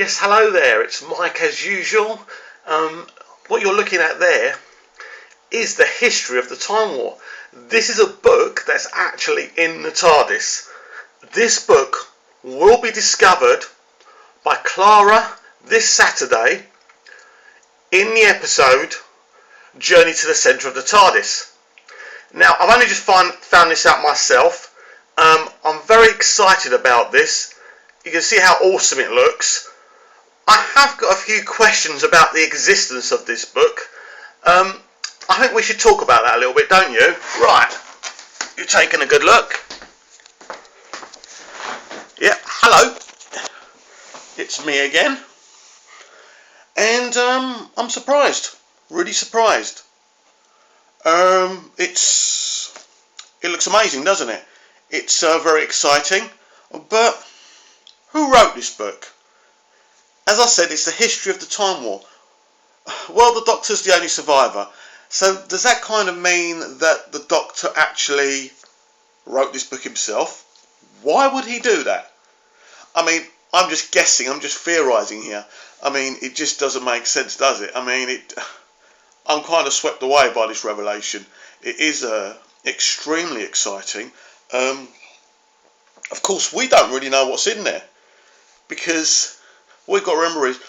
Yes, hello there, it's Mike as usual. What you're looking at there is the history of the Time War. This is a book that's actually in the TARDIS. This book will be discovered by Clara this Saturday in the episode Journey to the Centre of the TARDIS. Now, I've only just found this out myself. I'm very excited about this. You can see how awesome it looks. I have got a few questions about the existence of this book. I think we should talk about that a little bit, don't you? Right, you're taking a good look. Yeah, hello. It's me again. And I'm surprised. Really surprised. It looks amazing, doesn't it? It's very exciting. But who wrote this book? As I said, it's the history of the Time War. Well, the Doctor's the only survivor. So does that kind of mean that the Doctor actually wrote this book himself? Why would he do that? I mean, I'm just guessing, I'm just theorising here. I mean, it just doesn't make sense, does it? I mean, I'm kind of swept away by this revelation. It is extremely exciting. Of course, we don't really know what's in there, because what we've got to remember is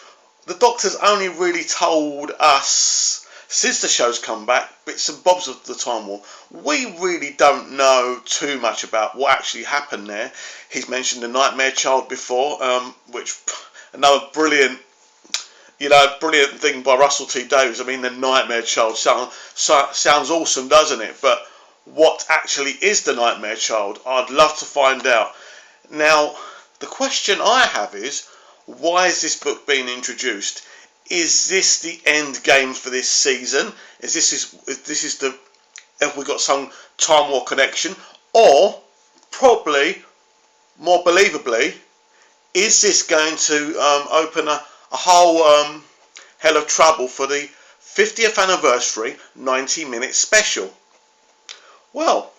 the Doctor's only really told us, since the show's come back, bits and bobs of the Time War. We really don't know too much about what actually happened there. He's mentioned the Nightmare Child before, which another brilliant thing by Russell T Davies. I mean, the Nightmare Child sounds awesome, doesn't it? But what actually is the Nightmare Child? I'd love to find out. Now, the question I have is, why is this book being introduced? Is this the end game for this season? Have we got some Time War connection? Or, probably, more believably, is this going to open a whole hell of trouble for the 50th anniversary 90-minute special? Well,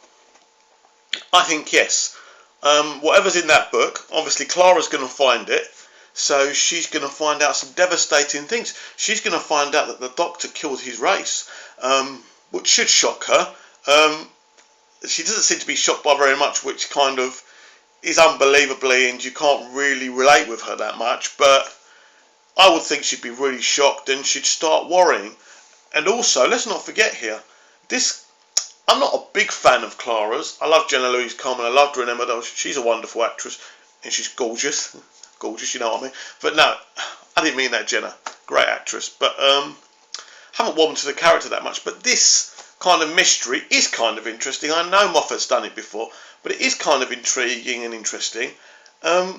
I think yes. Whatever's in that book, obviously Clara's going to find it. So she's going to find out some devastating things. She's going to find out that the Doctor killed his race, which should shock her. She doesn't seem to be shocked by very much, which kind of is unbelievably, and you can't really relate with her that much. But I would think she'd be really shocked and she'd start worrying. And also, let's not forget here, I'm not a big fan of Clara's. I love Jenna Louise Coleman. I loved her in Emma. She's a wonderful actress and she's gorgeous. Gorgeous, you know what I mean. But no, I didn't mean that, Jenna. Great actress. But haven't warmed to the character that much. But this kind of mystery is kind of interesting. I know Moffat's done it before, but it is kind of intriguing and interesting. The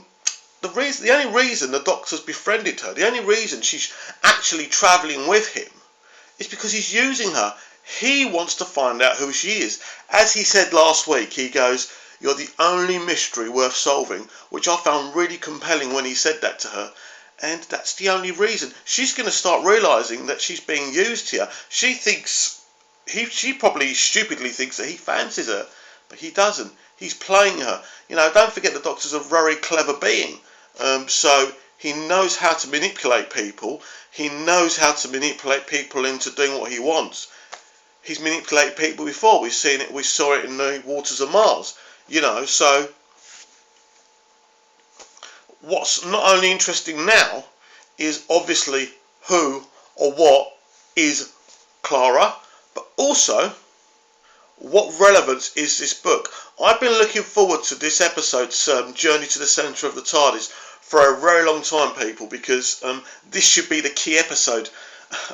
only reason the Doctor's befriended her, the only reason she's actually travelling with him, is because he's using her. He wants to find out who she is. As he said last week, he goes, "You're the only mystery worth solving," which I found really compelling when he said that to her. And that's the only reason. She's going to start realising that she's being used here. She probably stupidly thinks that he fancies her, but he doesn't. He's playing her. You know, don't forget the Doctor's a very clever being. So he knows how to manipulate people. He knows how to manipulate people into doing what he wants. He's manipulated people before. We saw it in the Waters of Mars. You know, so what's not only interesting now is obviously who or what is Clara, but also what relevance is this book. I've been looking forward to this episode's Journey to the Centre of the TARDIS for a very long time, people, because this should be the key episode.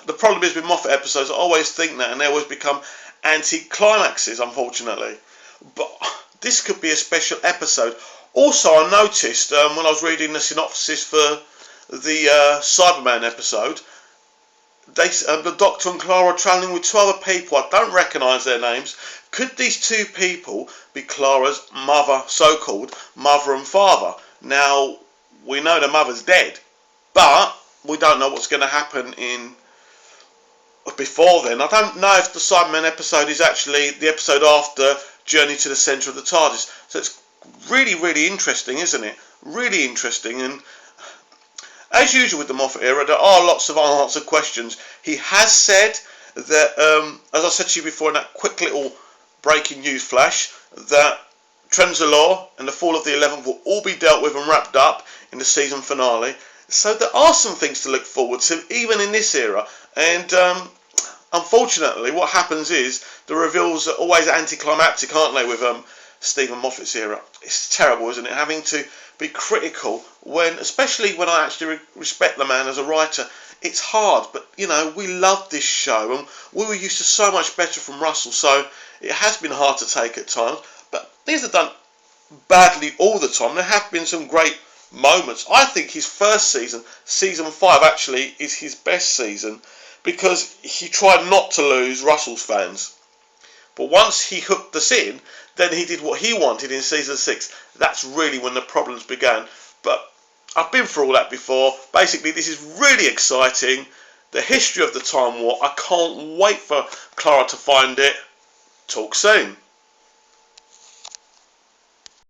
The problem is with Moffat episodes, I always think that, and they always become anti-climaxes, unfortunately. But this could be a special episode. Also, I noticed when I was reading the synopsis for the Cyberman episode, the Doctor and Clara are travelling with 2 other people. I don't recognise their names. Could these 2 people be Clara's mother, so-called mother and father? Now, we know the mother's dead, but we don't know what's going to happen before then. I don't know if the Cyberman episode is actually the episode after Journey to the Centre of the TARDIS. So it's really, really interesting, isn't it? Really interesting. And as usual with the Moffat era, there are lots of unanswered questions. He has said that, as I said to you before in that quick little breaking news flash, that Trenzalore and the Fall of the 11th will all be dealt with and wrapped up in the season finale. So there are some things to look forward to, even in this era. And unfortunately, what happens is the reveals are always anticlimactic, aren't they, with Stephen Moffat's era. It's terrible, isn't it, having to be critical when, especially when I actually respect the man as a writer. It's hard, but you know, we loved this show and we were used to so much better from Russell, so it has been hard to take at times, but these are done badly all the time. There have been some great moments. I think his first season, season 5, actually is his best season because he tried not to lose Russell's fans. But once he hooked us in, then he did what he wanted in season 6. That's really when the problems began. But I've been through all that before. Basically, this is really exciting. The history of the Time War. I can't wait for Clara to find it. Talk soon.